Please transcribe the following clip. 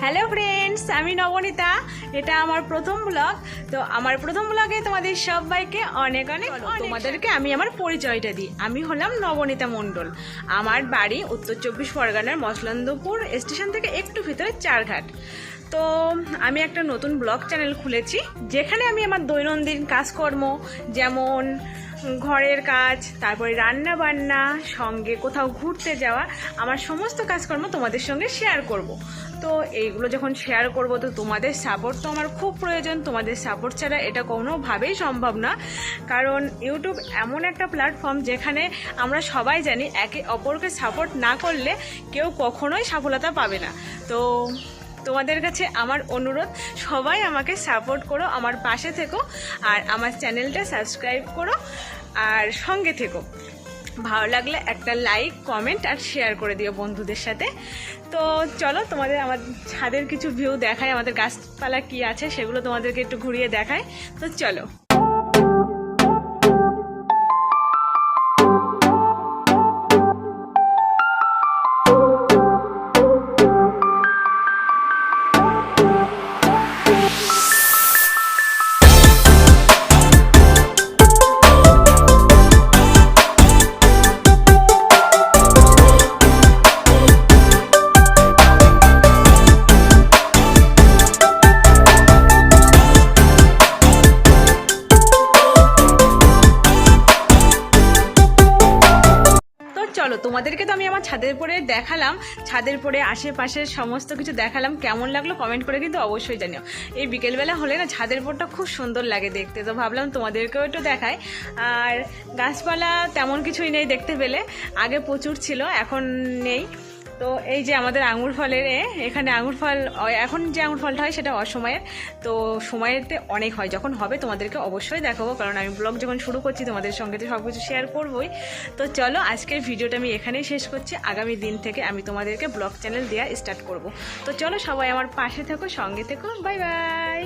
Hello friends, আমি নবনীতা। এটা আমার প্রথম ব্লগ। তো আমার প্রথম ব্লগে তোমাদের সবাইকে অনেক অনেক তোমাদেরকে আমি আমার পরিচয়টা দিই। আমি হলাম নবনীতা মণ্ডল। আমার বাড়ি উত্তর 24 পরগনার মসলন্দপুর স্টেশন থেকে একটু ভিতরে চারঘাট। তো আমি একটা নতুন ব্লগ চ্যানেল খুলেছি, যেখানে আমি আমার দৈনন্দিন কাজকর্ম, যেমন ঘরের কাজ, তারপরে রান্না বান্না, সঙ্গে কোথাও ঘুরতে যাওয়া, আমার সমস্ত কাজকর্ম তোমাদের সঙ্গে শেয়ার করব। তো এইগুলো যখন শেয়ার করব, তো তোমাদের সাপোর্ট তো আমার খুব প্রয়োজন। তোমাদের সাপোর্ট ছাড়া এটা কোনোভাবেই সম্ভব না, কারণ ইউটিউব এমন একটা প্ল্যাটফর্ম যেখানে আমরা সবাই জানি একে অপরকে সাপোর্ট না করলে কেউ কখনোই সফলতা পাবে না। তো তোমাদের কাছে আমার অনুরোধ, সবাই আমাকে সাপোর্ট করো, আমার পাশে থেকো, আর আমার চ্যানেলটা সাবস্ক্রাইব করো, আর সঙ্গে থেকো। ভালো লাগলে একটা লাইক, কমেন্ট আর শেয়ার করে দিও বন্ধুদের সাথে। তো চলো, তোমাদের আমার ছাদের কিছু ভিউ দেখায়, আমাদের গাছপালা কি আছে সেগুলো তোমাদেরকে একটু ঘুরিয়ে দেখায়। তো চলো। চলো, তোমাদেরকে তো আমি আমার ছাদের পরে দেখালাম, ছাদের পরে আশেপাশের সমস্ত কিছু দেখালাম। কেমন লাগলো কমেন্ট করে কিন্তু অবশ্যই জানিও। এই বিকেলবেলা হলে না ছাদের পরটা খুব সুন্দর লাগে দেখতে, তো ভাবলাম তোমাদেরকেও একটু দেখাই। আর গাছপালা তেমন কিছুই নেই দেখতে পেলে, আগে প্রচুর ছিল, এখন নেই। তো এই যে আমাদের আঙুর ফলের এখানে আঙুর ফল, এখন যে আঙুর ফলটা হয় সেটা অসময়ের। তো সময়েতে অনেক হয়, যখন হবে তোমাদেরকে অবশ্যই দেখাবো, কারণ আমি ব্লগ যখন শুরু করছি তোমাদের সঙ্গে তো সব কিছু শেয়ার করবোই। তো চলো, আজকের ভিডিওটা আমি এখানেই শেষ করছি। আগামী দিন থেকে আমি তোমাদেরকে ব্লগ চ্যানেল দেওয়া স্টার্ট করব। তো চলো, সবাই আমার পাশে থেকো, সঙ্গে থেকো। Bye bye.